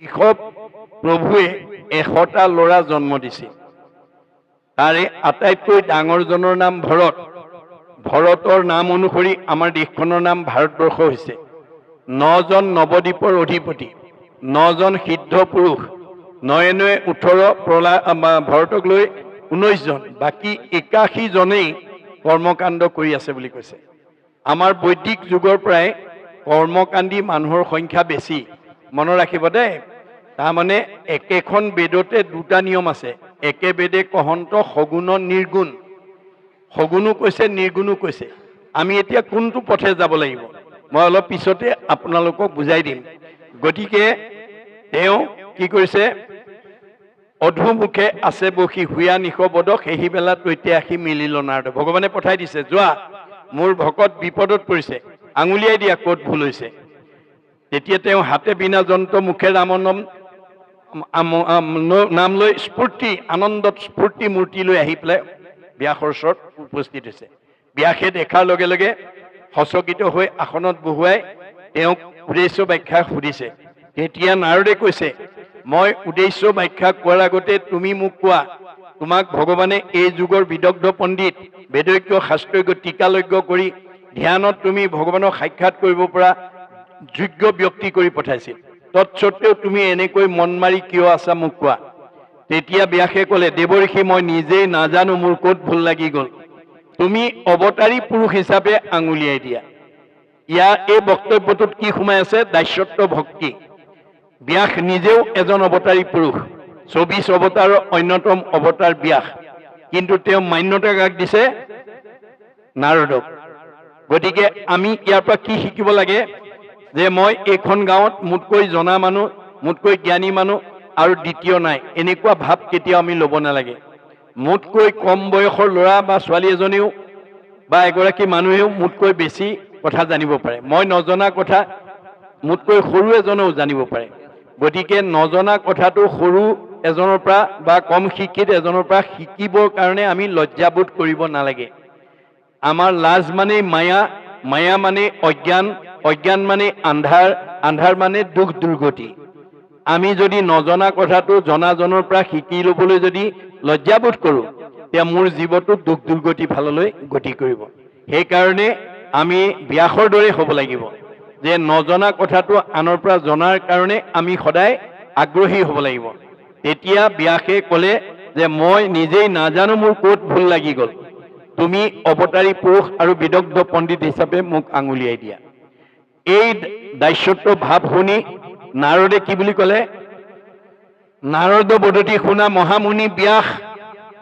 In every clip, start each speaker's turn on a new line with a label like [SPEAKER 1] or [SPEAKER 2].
[SPEAKER 1] ঋষভ প্ৰভুৱে 100টা ল'ৰা জন্ম দিছিল। তাৰে আটাইতকৈ ডাঙৰজনৰ নাম ভৰত। ভৰতৰ নাম অনুসৰি আমাৰ দেশখনৰ নাম ভাৰতবৰ্ষ হৈছে। 9জন নৱদ্বীপৰ অধিপতি, 9জন সিদ্ধ পুৰুষ, 9 9 18 ভৰতক লৈ 19 জন, বাকী 81 জনেই কৰ্মকাণ্ড কৰি আছে বুলি কৈছে। আমাৰ বৈদিক যুগৰ পৰাই কৰ্মকাণ্ডী মানুহৰ সংখ্যা বেছি। মনত ৰাখিব দেই। তাৰমানে একেখন বেদতে দুটা নিয়ম আছে। একে বেদে কহন্ত সগুণ নিৰ্গুণ, সগুণো কৈছে নিৰ্গুণো কৈছে। আমি এতিয়া কোনটো পথে যাব লাগিব মই অলপ পিছতে আপোনালোকক বুজাই দিম। গতিকে তেওঁ কি কৰিছে, অধুমুখে আছে বসি হুয়া নিশ বদ সেই বেলা তৈতে আহি মিলিল নাৰদ। ভগৱানে পঠাই দিছে, যোৱা মোৰ ভকত বিপদত পৰিছে, আঙুলিয়াই দিয়া ক'ত ভুল হৈছে। তেতিয়া তেওঁ হাতে বিনা যন্ত্ৰ মুখে ৰাম নাম লৈ স্ফূৰ্তি আনন্দত স্ফূৰ্তি মূৰ্তি লৈ আহি পেলাই ব্যাসৰ ওচৰত উপস্থিত হৈছে। ব্যাসে দেখাৰ লগে লগে সচকিত হৈ আসনত বহুৱাই তেওঁক উদ্দেশ্য ব্যাখ্যা সুধিছে। তেতিয়া নাৰদে কৈছে, মই উদ্দেশ্য ব্যাখ্যা কোৱাৰ আগতে তুমি মোক কোৱা, তোমাক ভগৱানে এই যুগৰ বিদগ্ধ পণ্ডিত, বেদজ্ঞ শাস্ত্ৰজ্ঞ টিকালজ্ঞ কৰি ধ্যানত তুমি ভগৱানক সাক্ষাৎ কৰিব পৰা যোগ্য ব্যক্তি কৰি পঠাইছিল। তৎসত্বেও তুমি এনেকৈ মন মাৰি কিয় আছা মোক কোৱা। তেতিয়া ব্যাসে ক'লে, দেৱঋষি মই নিজেই নাজানো মোৰ ক'ত ভুল লাগি গ'ল, তুমি অৱতাৰী পুৰুষ হিচাপে আঙুলিয়াই দিয়া। ইয়াৰ এই বক্তব্যটোত কি সোমাই আছে, দাস্যত্ব ভক্তি। ব্যাস নিজেও এজন অৱতাৰী পুৰুষ, 24 অৱতাৰৰ অন্যতম অৱতাৰ ব্যাস, কিন্তু তেওঁ মান্যতা কাক দিছে, নাৰদক। গতিকে আমি ইয়াৰ পৰা কি শিকিব লাগে, যে মই এইখন গাঁৱত মোতকৈ জনা মানুহ, মোতকৈ জ্ঞানী মানুহ আৰু দ্বিতীয় নাই, এনেকুৱা ভাৱ কেতিয়াও আমি ল'ব নালাগে। মোতকৈ কম বয়সৰ ল'ৰা বা ছোৱালী এজনেও বা এগৰাকী মানুহেও মোতকৈ বেছি কথা জানিব পাৰে। মই নজনা কথা মোতকৈ সৰু এজনেও জানিব পাৰে। গতিকে নজনা কথাটো সৰু এজনৰ পৰা বা কম শিক্ষিত এজনৰ পৰা শিকিবৰ কাৰণে আমি লজ্জাবোধ কৰিব নালাগে। আমাৰ লাজ মানে মায়া, মায়া মানে অজ্ঞান, অজ্ঞান মানে আন্ধাৰ, আন্ধাৰ মানে দুখ দুৰ্গতি। আমি যদি নজনা কথাটো জনাজনৰ পৰা শিকি ল'বলৈ যদি লজ্জাবোধ কৰোঁ, তেতিয়া মোৰ জীৱটো দুখ দুৰ্গতি ফাললৈ গতি কৰিব। সেইকাৰণে আমি ব্যাসৰ দৰে হ'ব লাগিব, যে নজনা কথাটো আনৰ পৰা জনাৰ কাৰণে আমি সদায় আগ্ৰহী হ'ব লাগিব। তেতিয়া ব্যাসে ক'লে যে মই নিজেই নাজানো মোৰ ক'ত ভুল লাগি গ'ল, তুমি অৱতাৰী পুৰুষ আৰু বিদগ্ধ পণ্ডিত হিচাপে মোক আঙুলিয়াই দিয়া। এই দাস্যত্ব ভাৱ শুনি নাৰদে কি বুলি ক'লে, নাৰদ বদতি শুনা মহামুনি ব্যাস,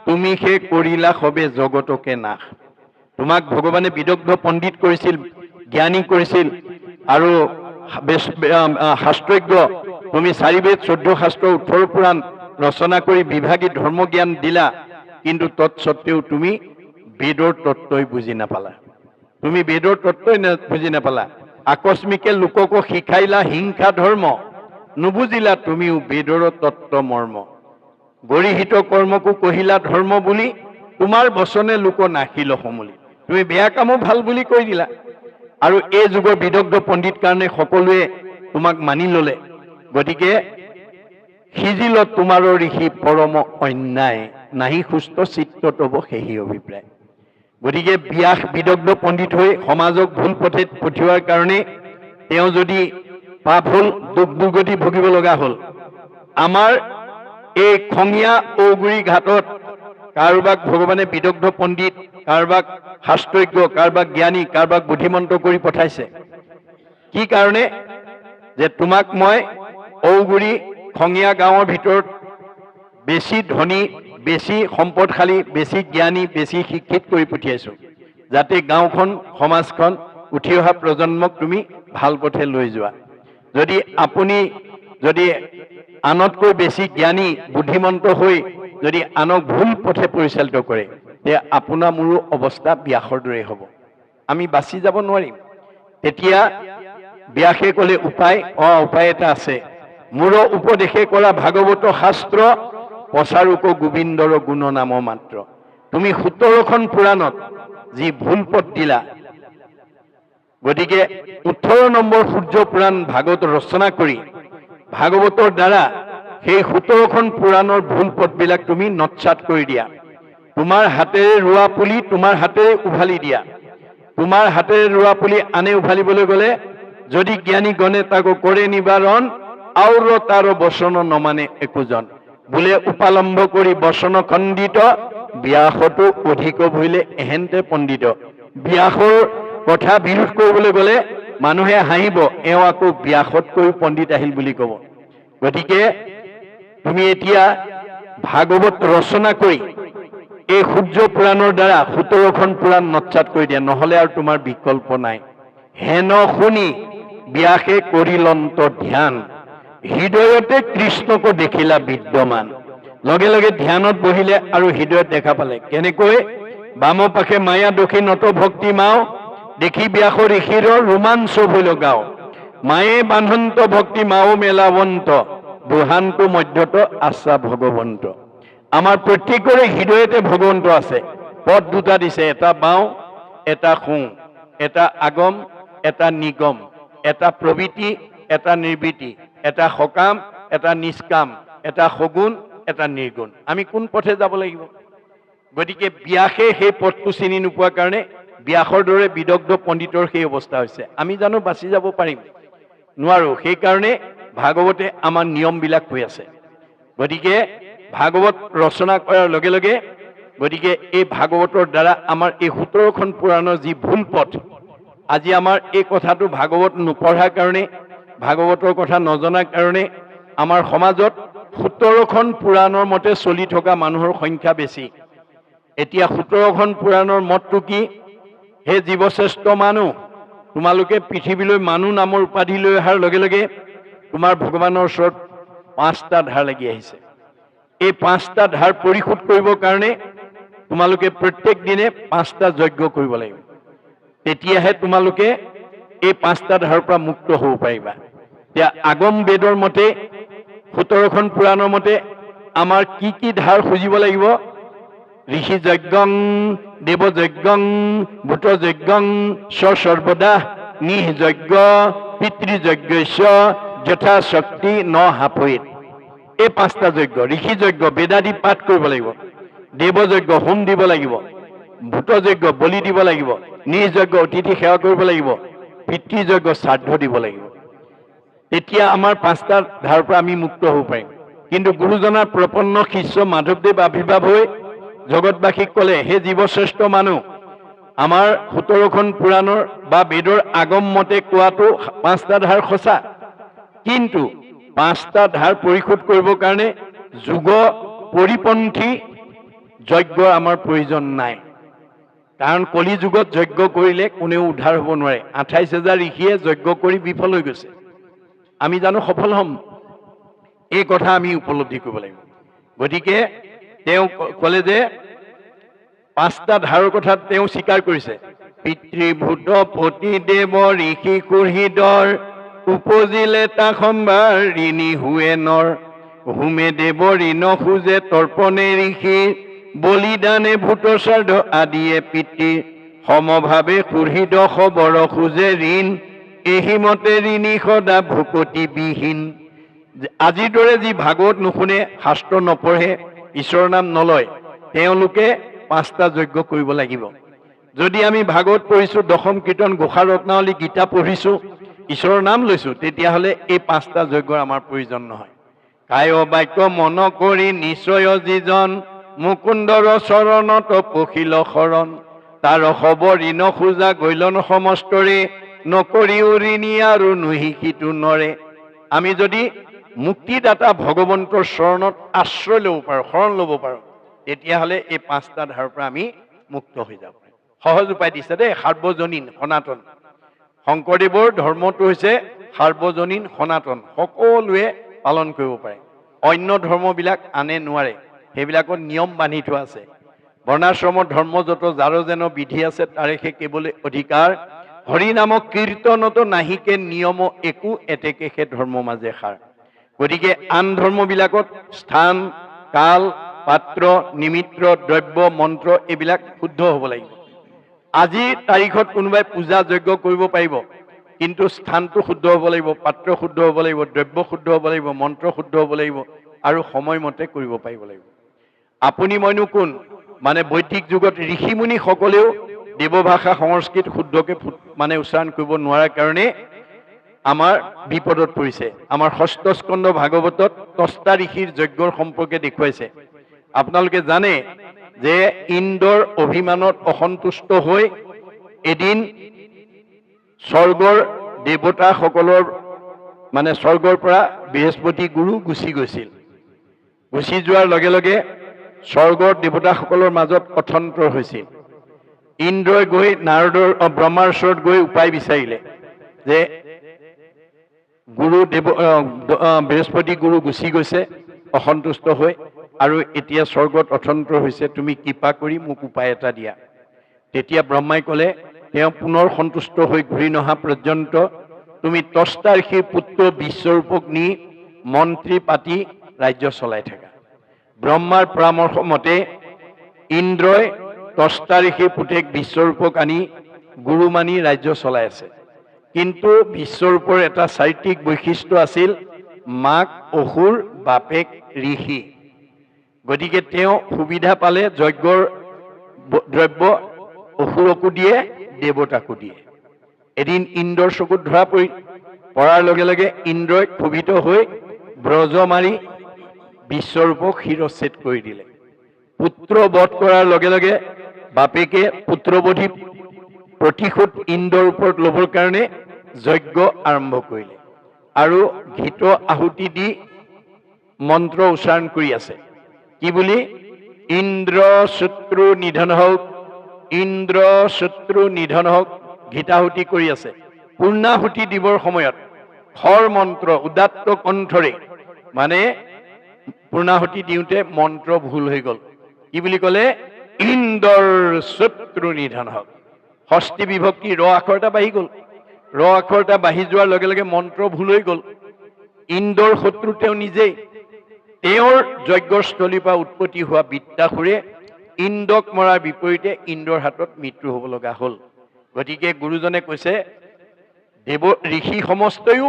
[SPEAKER 1] তুমি সে কৰিলা সবে জগতকে নাশ। তোমাক ভগৱানে বিদগ্ধ পণ্ডিত কৰিছিল, জ্ঞানী কৰিছিল আৰু শাস্ত্ৰজ্ঞ। তুমি 4 বেদ 14 শাস্ত্ৰ 18 পুৰাণ ৰচনা কৰি বিভাগী ধৰ্মজ্ঞান দিলা, কিন্তু তৎসত্বেও তুমি বেদৰ তত্ত্বই বুজি নাপালা। তুমি বেদৰ তত্ত্বই বুজি নাপালা। আকস্মিকে লোককো শিকাইলা হিংসা ধৰ্ম, নুবুজিলা তুমিও বেদৰ তত্ত্ব মৰ্ম। গৰিহিত কৰ্মকো কহিলা ধৰ্ম বুলি, তোমাৰ বচনে লোক নাহিল সমূলি। তুমি বেয়া কামো ভাল বুলি কৈ দিলা, আৰু এই যুগৰ বিদগ্ধ পণ্ডিত কাৰণে সকলোৱে তোমাক মানি ল'লে। গতিকে সিজিল তোমাৰ ঋষি পৰম অন্যায়, নাহি সুস্থ চিত্ত তব সেই অভিপ্ৰায়। গতিকে ব্যাস বিদগ্ধ পণ্ডিত হৈ সমাজক ভুল পথে পঠিওৱাৰ কাৰণে তেওঁ যদি পাপ হ'ল, দুখ দুৰ্গতি ভুগিব লগা হ'ল। আমাৰ এই খঙীয়া ঔগুৰি ঘাটত কাৰোবাক ভগৱানে বিদগ্ধ পণ্ডিত, কাৰোবাক শাস্ত্ৰজ্ঞ, কাৰোবাক জ্ঞানী, কাৰোবাক বুদ্ধিমন্ত কৰি পঠাইছে। কি কাৰণে, যে তোমাক মই ঔগুৰি খঙীয়া গাঁৱৰ ভিতৰত বেছি ধনী, বেছি সম্পদশালী, বেছি জ্ঞানী, বেছি শিক্ষিত কৰি পঠিয়াইছো, যাতে গাঁওখন সমাজখন উঠি অহা প্ৰজন্মক তুমি ভাল পথে লৈ যোৱা। যদি আপুনি যদি আনতকৈ বেছি জ্ঞানী বুদ্ধিমন্ত হৈ যদি আনক ভুল পথে পৰিচালিত কৰে, তেতিয়া আপোনাৰ মোৰো অৱস্থা ব্যাসৰ দৰে হ'ব, আমি বাচি যাব নোৱাৰিম। তেতিয়া ব্যাসে ক'লে উপায়, উপায় এটা আছে। মোৰ উপদেশে কৰা ভাগৱত শাস্ত্ৰ, প্ৰচাৰোক গোবিন্দৰ গুণ নাম মাত্ৰ। তুমি 17খন পুৰাণত যি ভুল পথ দিলা, গতিকে 18 নম্বৰ সূৰ্য পুৰাণ ভাগৱত ৰচনা কৰি ভাগৱতৰ দ্বাৰা সেই 17খন পুৰাণৰ ভুল পথবিলাক তুমি নৎসাত কৰি দিয়া। তোমাৰ হাতেৰে ৰোৱা পুলি তোমাৰ হাতেৰে উভালি দিয়া। তোমাৰ হাতেৰে ৰোৱা পুলি আনে উভালিবলৈ গ'লে যদি জ্ঞানী গণে তাকো কৰে নিবাৰণ, আউৰ তাৰ বচন নমানে একোজন। বোলে উপালম্ব কৰি বচন খণ্ডিত, ব্যাসতো অধিক ভৰিলে এহেন্তে পণ্ডিত। ব্যাসৰ কথা বিৰোধ কৰিবলৈ গ'লে মানুহে হাঁহিব, এওঁ আকৌ ব্যাসতকৈ পণ্ডিত আহিল বুলি ক'ব। গতিকে তুমি এতিয়া ভাগৱত ৰচনা কৰি এই সূৰ্য পুৰাণৰ দ্বাৰা 17খন পুৰাণ নৎসাত কৰি দিয়া, নহ'লে আৰু তোমাৰ বিকল্প নাই। হেন শুনি ব্যাসে কৰিলন্ত ধ্যান, হৃদয়তে কৃষ্ণক দেখিলা বিদ্যমান। লগে লগে ধ্যানত বহিলে আৰু হৃদয়ত দেখা পালে। কেনেকৈ? বাম পাশে মায়া দক্ষিণত ভক্তি মাও, দেখি ব্যাস ঋষিৰ ৰোমাঞ্চ ভৈল গাও। মায়ে বান্ধন্ত ভক্তি মাও মেলাবন্ত, দুহান্ত মধ্যত আছা ভগৱন্ত। আমাৰ প্ৰত্যেকৰে হৃদয়তে ভগৱন্ত আছে। পদ দুটা দিছে, এটা বাওঁ এটা সোঁ, এটা আগম এটা নিগম, এটা প্ৰবৃত্তি এটা নিৰ্বৃত্তি, এটা সকাম এটা নিষ্কাম, এটা সগুণ এটা নিৰ্গুণ। আমি কোন পথে যাব লাগিব? গতিকে ব্যাসে সেই পথটো চিনি নোপোৱাৰ কাৰণে ব্যাসৰ দৰে বিদগ্ধ পণ্ডিতৰ সেই অৱস্থা হৈছে। আমি জানো বাচি যাব পাৰিম? নোৱাৰো। সেইকাৰণে ভাগৱতে আমাৰ নিয়মবিলাক কৈ আছে। গতিকে ভাগৱত ৰচনা কৰাৰ লগে লগে গতিকে এই ভাগৱতৰ দ্বাৰা আমাৰ এই 17খন পুৰাণৰ যি ভুল পথ, আজি আমাৰ এই কথাটো ভাগৱত নপঢ়াৰ কাৰণে, ভাগৱতৰ কথা নজনাৰ কাৰণে আমাৰ সমাজত 17খন পুৰাণৰ মতে চলি থকা মানুহৰ সংখ্যা বেছি। এতিয়া 17খন পুৰাণৰ মতটো কি? হে জীৱশ্ৰেষ্ঠ মানুহ, তোমালোকে পৃথিৱীলৈ মানুহ নামৰ উপাধি লৈ অহাৰ লগে লগে তোমাৰ ভগৱানৰ ওচৰত 5টা ধাৰ লাগি আহিছে। এই 5টা ধাৰ পৰিশোধ কৰিবৰ কাৰণে তোমালোকে প্ৰত্যেক দিনে 5টা যজ্ঞ কৰিব লাগিব। তেতিয়াহে তোমালোকে এই 5টা ধাৰৰ পৰা মুক্ত হ'ব পাৰিবা। এতিয়া আগম বেদৰ মতে 17খন পুৰাণৰ মতে আমাৰ কি কি ধাৰ খুজিব লাগিব? ঋষি যজ্ঞং, দেৱ যজ্ঞং, ভূত যজ্ঞং, সৰ্বদা নিহ যজ্ঞ, পিতৃযজ্ঞস্য যথা শক্তি ন হাপৰিত। এই 5টা যজ্ঞ, ঋষি যজ্ঞ বেদাদি পাঠ কৰিব লাগিব, দেৱ যজ্ঞ হোম দিব লাগিব, ভূত যজ্ঞ বলি দিব লাগিব, নিজ যজ্ঞ অতিথি সেৱা কৰিব লাগিব, পিতৃযজ্ঞ শ্ৰাদ্ধ দিব লাগিব। তেতিয়া আমাৰ 5টা ধাৰৰ পৰা আমি মুক্ত হ'ব পাৰিম। কিন্তু গুৰুজনাৰ প্ৰপন্ন শিষ্য মাধৱদেৱ আৱিৰ্ভাৱ হৈ জগতবাসীক ক'লে, হে জীৱশ্ৰেষ্ঠ মানুহ, আমাৰ 17খন পুৰাণৰ বা বেদৰ আগম মতে কোৱাটো 5টা ধাৰ সঁচা, কিন্তু 5টা ধাৰ পৰিশোধ কৰিবৰ কাৰণে যুগ পৰিপন্থী যজ্ঞৰ আমাৰ প্ৰয়োজন নাই। কাৰণ কলি যুগত যজ্ঞ কৰিলে কোনেও উদ্ধাৰ হ'ব নোৱাৰে। 28,000 ঋষিয়ে যজ্ঞ কৰি বিফল হৈ গৈছে। আমি জানো সফল হ'ম? এই কথা আমি উপলব্ধি কৰিব লাগিব। গতিকে তেওঁ ক'লে যে 5টা ধাৰৰ কথা তেওঁ স্বীকাৰ কৰিছে। পিতৃভূত পতি দেৱ ঋষি কুৰ্হিদৰ, উপজিলে তা সম্ভাৰ ঋণী হুৱে নৰ। হুমে দেৱ ঋণ খোজে তৰ্পণে ঋষি, বলিদানে ভূত শ্ৰাদ্ধ আদিয়ে পিতৃ। সমভাৱে কুৰ্হিদ খবৰ খোজে ঋণ, এহিমতে ঋণী সদা ভূপতি বিহীন। আজিৰ দৰে যি ভাগৱত নুশুনে, শাস্ত্ৰ নপঢ়ে, ঈশ্বৰৰ নাম নলয়, তেওঁলোকে 5টা যজ্ঞ কৰিব লাগিব। যদি আমি ভাগৱত পঢ়িছো, দশম কীৰ্তন, ঘোষা ৰত্নাৱলী, গীতা পঢ়িছো, ঈশ্বৰৰ নাম লৈছো, তেতিয়াহ'লে এই 5টা যজ্ঞৰ আমাৰ প্ৰয়োজন নহয়। কায় বাক্য মন কৰি নিশ্চয় যিজন, মুকুন্দৰ চৰণত পখিল শৰণ। তাৰ খবৰ ঋণ খোজা গৈলন সমস্তৰে, নকৰিও ঋণী আৰু নুহিকিতো নৰে। আমি যদি মুক্তিদাতা ভগৱন্তৰ চৰণত আশ্ৰয় ল'ব পাৰোঁ, শৰণ ল'ব পাৰোঁ, তেতিয়াহ'লে এই 5টা ধাৰৰ পৰা আমি মুক্ত হৈ যাব পাৰিম। সহজ উপায় দিছে দেই, সাৰ্বজনীন সনাতন। শংকৰদেৱৰ ধৰ্মটো হৈছে সাৰ্বজনীন সনাতন, সকলোৱে পালন কৰিব পাৰে। অন্য ধৰ্মবিলাক আনে নোৱাৰে, সেইবিলাকত নিয়ম বান্ধি থোৱা আছে। বৰ্ণাশ্ৰমৰ ধৰ্ম যত যাৰ যেন বিধি আছে, তাৰে সে কেৱল অধিকাৰ। হৰি নামক কীৰ্তনত নাহিকে নিয়ম একো, এতেকে সে ধৰ্ম মাজে সাৰ। গতিকে আন ধৰ্মবিলাকত স্থান, কাল, পাত্ৰ, নিমিত্ৰ, দ্ৰব্য, মন্ত্ৰ এইবিলাক শুদ্ধ হ'ব লাগিব। আজিৰ তাৰিখত কোনোবাই পূজা যজ্ঞ কৰিব পাৰিব, কিন্তু স্থানটো শুদ্ধ হ'ব লাগিব, পাত্ৰ শুদ্ধ হ'ব লাগিব, দ্ৰব্য শুদ্ধ হ'ব লাগিব, মন্ত্ৰ শুদ্ধ হ'ব লাগিব আৰু সময়মতে কৰিব পাৰিব লাগিব। আপুনি মইনো কোন? মানে বৈদিক যুগত ঋষিমুনিসকলেও দেৱভাষা সংস্কৃত শুদ্ধকৈ মানে উচ্চাৰণ কৰিব নোৱাৰাৰ কাৰণে আমাৰ বিপদত পৰিছে। আমাৰ ষষ্ঠ স্কন্ধ ভাগৱতত তস্তা ঋষিৰ যজ্ঞৰ সম্পৰ্কে দেখুৱাইছে। আপোনালোকে জানে যে ইন্দ্ৰৰ অভিমানত অসন্তুষ্ট হৈ এদিন স্বৰ্গৰ দেৱতাসকলৰ মানে স্বৰ্গৰ পৰা বৃহস্পতি গুৰু গুচি গৈছিল। গুচি যোৱাৰ লগে লগে স্বৰ্গৰ দেৱতাসকলৰ মাজত অথন্তৰ হৈছিল। ইন্দ্ৰই গৈ নাৰদৰ ব্ৰহ্মাৰ ওচৰত গৈ উপায় বিচাৰিলে যে গুৰু বৃহস্পতি গুৰু গুচি গৈছে অসন্তুষ্ট হৈ, আৰু এতিয়া স্বৰ্গত অথন্তৰ হৈছে, তুমি কৃপা কৰি মোক উপায় এটা দিয়া। তেতিয়া ব্ৰহ্মাই ক'লে, তেওঁ পুনৰ সন্তুষ্ট হৈ ঘূৰি নহা পৰ্যন্ত তুমি তস্তা ঋষিৰ পুত্ৰ বিশ্বৰূপক নি মন্ত্ৰী পাতি ৰাজ্য চলাই থাকা। ব্ৰহ্মাৰ পৰামৰ্শ মতে ইন্দ্ৰই তস্তা ঋষিৰ পুতেক বিশ্বৰূপক আনি গুৰু মানি ৰাজ্য চলাই আছে। কিন্তু বিশ্বৰূপৰ এটা চাৰিত্ৰিক বৈশিষ্ট্য আছিল, মাক অসুৰ, বাপেক ঋষি। গতিকে তেওঁ সুবিধা পালে যজ্ঞৰ দ্ৰব্য অসুৰকো দিয়ে, দেৱতাকো দিয়ে। এদিন ইন্দ্ৰৰ চকুত ধৰা পৰাৰ লগে লগে ইন্দ্ৰই ক্ষোভিত হৈ ব্ৰজ মাৰি বিশ্বৰূপক শিৰচ্ছেদ কৰি দিলে। পুত্ৰ বধ কৰাৰ লগে লগে বাপেকে পুত্ৰবধি প্ৰতিশোধ ইন্দ্ৰৰ ওপৰত ল'বৰ কাৰণে যজ্ঞ আৰম্ভ কৰিলে আৰু ঘৃত আহুতি দি মন্ত্ৰ উচ্চাৰণ কৰি আছে। কি বুলি? ইন্দ্ৰ শত্ৰু নিধন হওক, ইন্দ্ৰ শত্ৰু নিধন হওক, ঘৃতাহুতি কৰি আছে। পূৰ্ণাহুতি দিবৰ সময়ত খৰ মন্ত্ৰ উদাত্ত কণ্ঠৰে মানে পূৰ্ণাহুতি দিওঁতে মন্ত্ৰ ভুল হৈ গ'ল। কি বুলি ক'লে? ইন্দ্ৰৰ শত্ৰু নিধন হওক। ষষ্ঠী বিভক্তি ৰ আখৰ এটা বাঢ়ি গ'ল। ৰ আখৰ এটা বাঢ়ি যোৱাৰ লগে লগে মন্ত্ৰ ভুল হৈ গ'ল। ইন্দ্ৰৰ শত্ৰু তেওঁ নিজেই। তেওঁৰ যজ্ঞস্থলীৰ পৰা উৎপত্তি হোৱা বিদ্যাসুৰে ইন্দ্ৰক মৰাৰ বিপৰীতে ইন্দ্ৰৰ হাতত মৃত্যু হ'ব লগা হ'ল। গতিকে গুৰুজনে কৈছে, ঋষি সমস্তইও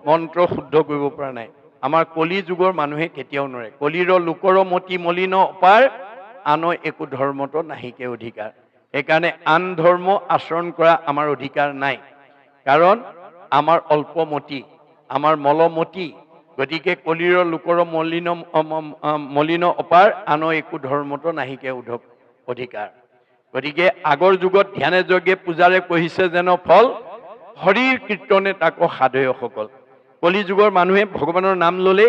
[SPEAKER 1] মন্ত্ৰ শুদ্ধ কৰিব পৰা নাই। আমাৰ কলি যুগৰ মানুহে কেতিয়াও নোৱাৰে। কলিৰ লোকৰ মতি মলিন অপাৰ, আন একো ধৰ্মতো নাহিকে অধিকাৰ। সেইকাৰণে আন ধৰ্ম আচৰণ কৰা আমাৰ অধিকাৰ নাই, কাৰণ আমাৰ অল্পমতি, আমাৰ মলমতি। গতিকে কলিৰ লোকৰ মলিন অপাৰ, আন একো ধৰ্মতো নাহিকে অধিকাৰ। গতিকে আগৰ যুগত ধ্যানে যজ্ঞে পূজাৰে কহিছে যেন ফল, হৰিৰ কীৰ্তনে তাকো সাধয়সকল। কলি যুগৰ মানুহে ভগৱানৰ নাম ল'লে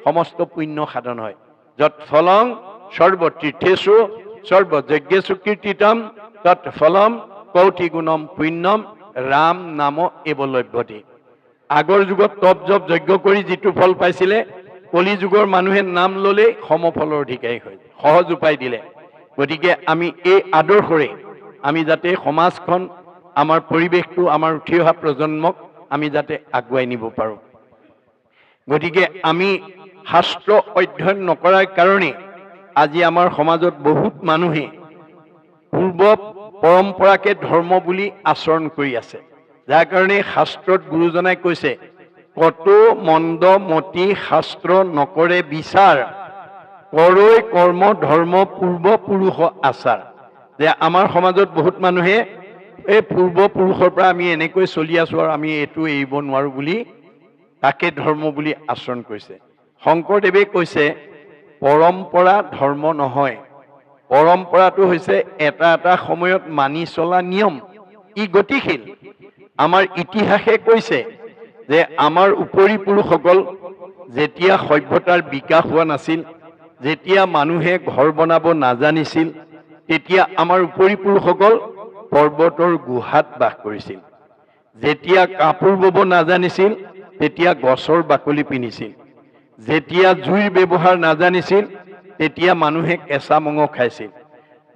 [SPEAKER 1] সমস্ত পুণ্য সাধন হয়। যত ফলং সৰ্বতীৰ্থেষু সৰ্বযজ্ঞেষু কীৰ্তিতম তৎ ফলম কৌটি গুণম পুণ্যম ৰাম নাম এব লভ্যতে। আগৰ যুগত তপ জপ যজ্ঞ কৰি যিটো ফল পাইছিলে, কলি যুগৰ মানুহে নাম ল'লে সমফলৰ অধিকাৰী হয়, সহজ উপায় দিলে। গতিকে আমি এই আদৰ্শৰে আমি যাতে সমাজখন, আমাৰ পৰিৱেশটো, আমাৰ উঠি অহা প্ৰজন্মক আমি যাতে আগুৱাই নিব পাৰোঁ। গতিকে আমি শাস্ত্ৰ অধ্যয়ন নকৰাৰ কাৰণে আজি আমাৰ সমাজত বহুত মানুহে পূৰ্ব পৰম্পৰাকে ধৰ্ম বুলি আচৰণ কৰি আছে। যাৰ কাৰণে শাস্ত্ৰত গুৰুজনাই কৈছে, কতো মন্দ মতি শাস্ত্ৰ নকৰে বিচাৰ, কৰৈ কৰ্ম ধৰ্ম পূৰ্বপুৰুষ আচাৰ। যে আমাৰ সমাজত বহুত মানুহে এই পূৰ্বপুৰুষৰ পৰা আমি এনেকৈ চলি আছো আৰু আমি এইটো এৰিব নোৱাৰো বুলি তাকে ধৰ্ম বুলি আচৰণ কৰিছে। শংকৰদেৱে কৈছে, পৰম্পৰা ধৰ্ম নহয়, পৰম্পৰাটো হৈছে এটা এটা সময়ত মানি চলা নিয়ম। ই গতিশীল। আমাৰ ইতিহাসে কৈছে যে আমাৰ উপৰি পুৰুষসকল যেতিয়া সভ্যতাৰ বিকাশ হোৱা নাছিল, যেতিয়া মানুহে ঘৰ বনাব নাজানিছিল, তেতিয়া আমাৰ উপৰি পুৰুষসকল পৰ্বতৰ গুহাত বাস কৰিছিল। যেতিয়া কাপোৰ বব নাজানিছিল, তেতিয়া গছৰ বাকলি পিন্ধিছিল। যেতিয়া জুইৰ ব্যৱহাৰ নাজানিছিল, তেতিয়া মানুহে কেঁচা মঙহ খাইছিল।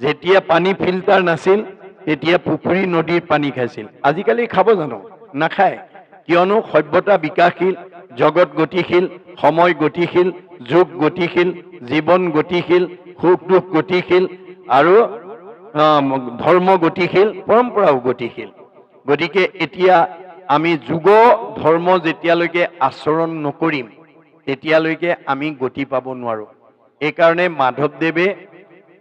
[SPEAKER 1] যেতিয়া পানী ফিল্টাৰ নাছিল, তেতিয়া পুখুৰী নদীৰ পানী খাইছিল। আজিকালি খাব জানো? নাখায়। কিয়নো সভ্যতা বিকাশশীল, জগত গতিশীল, সময় গতিশীল, যুগ গতিশীল, জীৱন গতিশীল, সুখ দুখ গতিশীল, আৰু ধৰ্ম গতিশীল, পৰম্পৰাও গতিশীল। গতিকে এতিয়া আমি যোগ ধৰ্ম যেতিয়ালৈকে আচৰণ নকৰিম তেতিয়ালৈকে আমি গতি পাব নোৱাৰোঁ। এইকাৰণে মাধৱদেৱে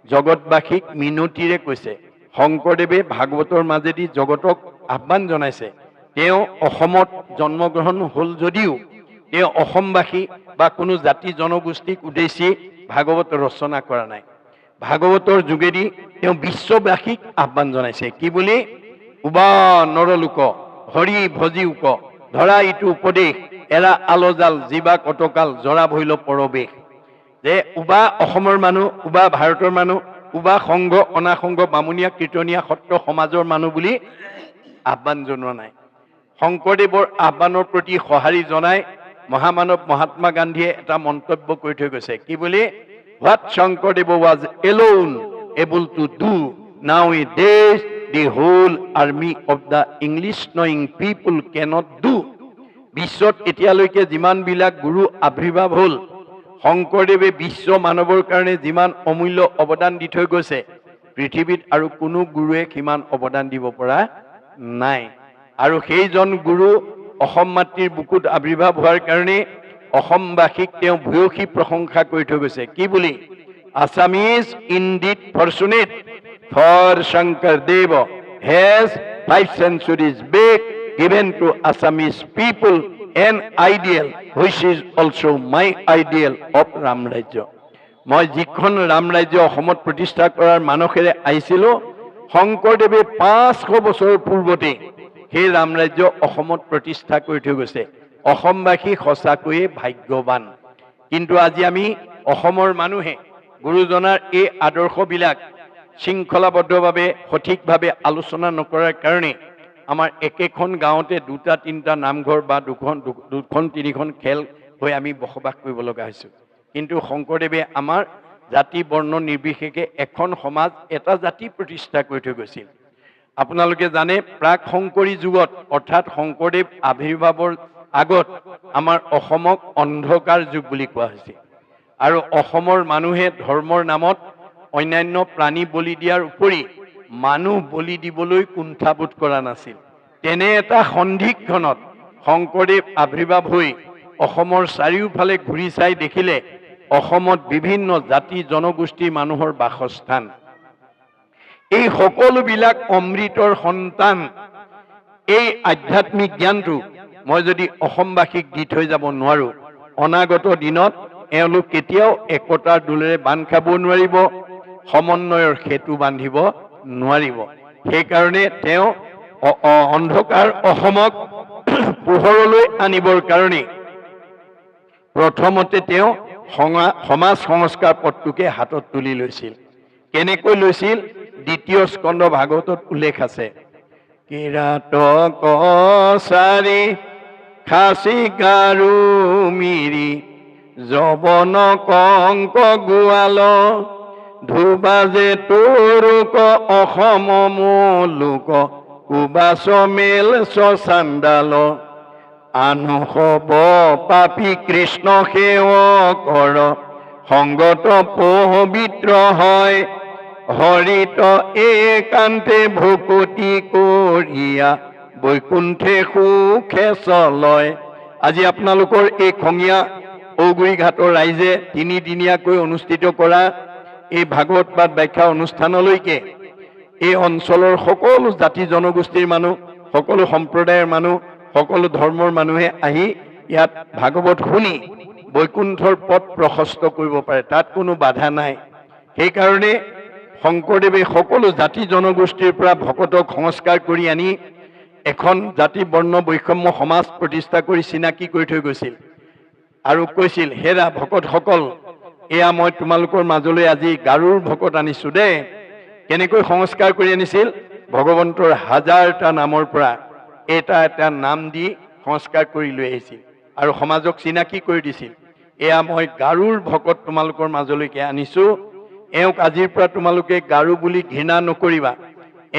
[SPEAKER 1] জগতবাসীক মিনতিৰে কৈছে, শংকৰদেৱে ভাগৱতৰ মাজেদি জগতক আহ্বান জনাইছে। তেওঁ অসমত জন্মগ্ৰহণ হ'ল যদিও তেওঁ অসমবাসী বা কোনো জাতি জনগোষ্ঠীক উদ্দেশ্যি ভাগৱত ৰচনা কৰা নাই। ভাগৱতৰ যোগেদি তেওঁ বিশ্ববাসীক আহ্বান জনাইছে। কি বুলি? উবা নৰলোক হৰি ভজি উক, ধৰা ইটো উপদেশ, এৰা আলজাল জীৱা কটকাল, জৰা ভৈল পৰবেশ। যে উবা অসমৰ মানুহ, উবা ভাৰতৰ মানুহ, উবা সংঘ অনাসংঘ বামুণীয়া কীৰ্তনীয়া সত্ৰ সমাজৰ মানুহ বুলি আহ্বান জনোৱা নাই। শংকৰদেৱৰ আহ্বানৰ প্ৰতি সঁহাৰি জনাই মহামানৱ মহাত্মা গান্ধীয়ে এটা মন্তব্য কৰি থৈ গৈছে। কি বুলি? What Shankardev was alone able to do, nowadays the whole army of the English knowing people cannot do. বিশ্বত এতিয়ালৈকে যিমানবিলাক গুৰু আবিৰ্ভাৱ হ'ল, শংকৰদেৱে বিশ্ব মানৱৰ কাৰণে যিমান অমূল্য অৱদান দি থৈ গৈছে, পৃথিৱীত আৰু কোনো গুৰুৱে সিমান অৱদান দিব পৰা নাই। আৰু সেইজন গুৰু অসম মাতৃৰ বুকুত আবিৰ্ভাৱ হোৱাৰ কাৰণে অসমবাসীক তেওঁ ভূয়সী প্ৰশংসা কৰি থৈ গৈছে। কি বুলি? Assamese indeed fortunate, for Sankardev has 5 centuries back given to Assamese people an ideal which is also my ideal of Ram Rajya. মই যিখন ৰাম ৰাজ্য অসমত প্ৰতিষ্ঠা কৰাৰ মানসেৰে আহিছিলোঁ, শংকৰদেৱে 500 বছৰ পূৰ্বতে সেই ৰাম ৰাজ্য অসমত প্ৰতিষ্ঠা কৰি থৈ গৈছে। অসমবাসী সঁচাকৈয়ে ভাগ্যৱান। কিন্তু আজি আমি অসমৰ মানুহে গুৰুজনাৰ এই আদৰ্শবিলাক শৃংখলাবদ্ধভাৱে সঠিকভাৱে আলোচনা নকৰাৰ কাৰণে আমাৰ একেখন গাঁৱতে 2-3টা নামঘৰ বা দুখন 3খন খেল হৈ আমি বসবাস কৰিব লগা হৈছোঁ। কিন্তু শংকৰদেৱে আমাৰ জাতি বৰ্ণ নিৰ্বিশেষে এখন সমাজ, এটা জাতি প্ৰতিষ্ঠা কৰি থৈ গৈছিল। আপোনালোকে জানে প্ৰাক শংকৰী যুগত অৰ্থাৎ শংকৰদেৱ আবিৰ্ভাৱৰ আগত আমাৰ অসমক অন্ধকাৰ যুগ বুলি কোৱা হৈছিল। আৰু অসমৰ মানুহে ধৰ্মৰ নামত অন্যান্য প্ৰাণী বলি দিয়াৰ উপৰি মানুহ বলি দিবলৈ কুণ্ঠাবোধ কৰা নাছিল। তেনে এটা সন্ধিক্ষণত শংকৰদেৱ আবিৰ্ভাৱ হৈ অসমৰ চাৰিওফালে ঘূৰি চাই দেখিলে অসমত বিভিন্ন জাতি জনগোষ্ঠীৰ মানুহৰ বাসস্থান। এই সকলোবিলাক অমৃতৰ সন্তান। এই আধ্যাত্মিক জ্ঞানটো মই যদি অসমবাসীক দি থৈ যাব নোৱাৰোঁ, অনাগত দিনত এওঁলোক কেতিয়াও একতাৰ দোলেৰে বান্ধ খাব নোৱাৰিব, সমন্বয়ৰ সেতু বান্ধিব নোৱাৰিব। সেইকাৰণে তেওঁ অন্ধকাৰ অসমক পোহৰলৈ আনিবৰ কাৰণে প্ৰথমতে তেওঁ সমাজ সংস্কাৰ পথটোকে হাতত তুলি লৈছিল। কেনেকৈ লৈছিল? 2য় স্কন্ধ ভাগৱতত উল্লেখ আছে। কিৰাত কছাৰী খাচী গাৰু মিৰি, যবন কংক গোৱাল, ধুবাজে তোৰক অসম মোলোক, কুবাচ মেল চাণ্ডাল, আনুসব পাপী কৃষ্ণ সেৱকৰ, সংগত পবিত্ৰ হয়, হৰিত একান্তে ভকতি কৰিয়া, বৈকুণ্ঠে সুখে চলয়। আজি আপোনালোকৰ এই খঙীয়া ঔগুৰি ঘাটৰ ৰাইজে 3দিনীয়াকৈ অনুষ্ঠিত কৰা এই ভাগৱত পাঠ ব্যাখ্যা অনুষ্ঠানলৈকে এই অঞ্চলৰ সকলো জাতি জনগোষ্ঠীৰ মানুহ, সকলো সম্প্ৰদায়ৰ মানুহ, সকলো ধৰ্মৰ মানুহে আহি ইয়াত ভাগৱত শুনি বৈকুণ্ঠৰ পথ প্ৰশস্ত কৰিব পাৰে, তাত কোনো বাধা নাই। সেইকাৰণে শংকৰদেৱে সকলো জাতি জনগোষ্ঠীৰ পৰা ভকতক সংস্কাৰ কৰি আনি এখন জাতি বৰ্ণ বৈষম্য সমাজ প্ৰতিষ্ঠা কৰি চিনাকি কৰি থৈ গৈছিল আৰু কৈছিল, হেৰা ভকতসকল, এয়া মই তোমালোকৰ মাজলৈ আজি গাৰুৰ ভকত আনিছোঁ দেই। কেনেকৈ সংস্কাৰ কৰি আনিছিল? ভগৱন্তৰ 1000টা নামৰ পৰা এটা এটা নাম দি সংস্কাৰ কৰি লৈ আহিছিল আৰু সমাজক চিনাকি কৰি দিছিল। এয়া মই গাৰুৰ ভকত তোমালোকৰ মাজলৈকে আনিছোঁ, এওঁক আজিৰ পৰা তোমালোকে গাৰু বুলি ঘৃণা নকৰিবা,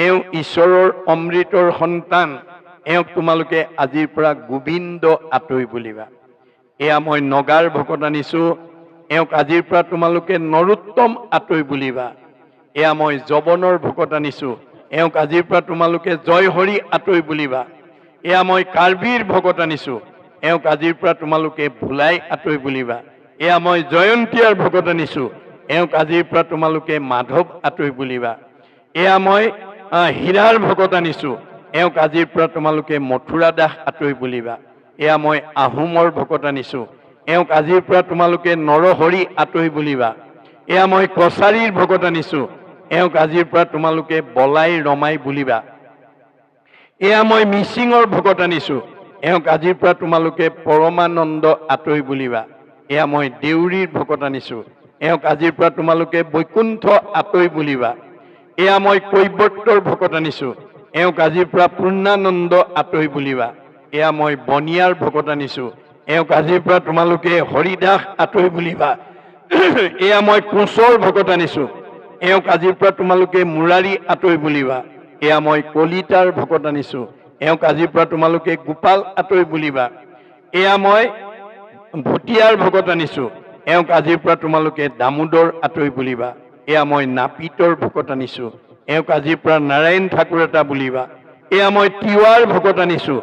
[SPEAKER 1] এওঁ ঈশ্বৰৰ অমৃতৰ সন্তান, এওঁক তোমালোকে আজিৰ পৰা গোবিন্দ আতৈ বুলিবা। এয়া মই নগাৰ ভকত আনিছোঁ, এওঁক আজিৰ পৰা তোমালোকে নৰোত্তম আতৈ বুলিবা। এয়া মই যবনৰ ভকত আনিছোঁ, এওঁক আজিৰ পৰা তোমালোকে জয় হৰি আতৈ বুলিবা। এয়া মই কাৰ্বিৰ ভকত আনিছোঁ, এওঁক আজিৰ পৰা তোমালোকে ভোলাই আঁতৰি বুলিবা। এয়া মই জয়ন্তীয়াৰ ভকত আনিছোঁ, এওঁক আজিৰ পৰা তোমালোকে মাধৱ আঁতৰি বুলিবা। এয়া মই হীৰাৰ ভকত আনিছোঁ, এওঁক আজিৰ পৰা তোমালোকে মথুৰা দাস আঁতৰি বুলিবা। এয়া মই আহোমৰ ভকত আনিছোঁ, এওঁক আজিৰ পৰা তোমালোকে নৰহৰি আঁতৰি বুলিবা। এয়া মই কছাৰীৰ ভকত আনিছোঁ, এওঁক আজিৰ পৰা তোমালোকে বলাই ৰমাই বুলিবা। এয়া মই মিচিঙৰ ভকত আনিছোঁ, এওঁক আজিৰ পৰা তোমালোকে পৰমানন্দ আঁতৰি বুলিবা। এয়া মই দেউৰীৰ ভকত আনিছোঁ, এওঁক আজিৰ পৰা তোমালোকে বৈকুণ্ঠ আঁতৰি বুলিবা। এয়া মই কৈৱৰ্তৰ ভকত আনিছোঁ, এওঁক আজিৰ পৰা পূৰ্ণানন্দ আঁতৰি বুলিবা। এয়া মই বনিয়াৰ ভকত আনিছোঁ, এওঁক আজিৰ পৰা তোমালোকে হৰিদাস আঁতৰি বুলিবা। এয়া মই কোচৰ ভকত আনিছোঁ, এওঁক আজিৰ পৰা তোমালোকে মুৰাৰী আঁতৰি বুলিবা। এয়া মই কলিতাৰ ভকত আনিছোঁ, এওঁক আজিৰ পৰা তোমালোকে গোপাল আঁতৰি বুলিবা। এয়া মই ভুটিয়াৰ ভকত আনিছোঁ, এওঁক আজিৰ পৰা তোমালোকে দামোদৰ আঁতৰি বুলিবা। এয়া মই নাপিতৰ ভকত আনিছোঁ, এওঁক আজিৰ পৰা নাৰায়ণ ঠাকুৰ এটা বুলিবা। এয়া মই তিৱাৰ ভকত আনিছোঁ,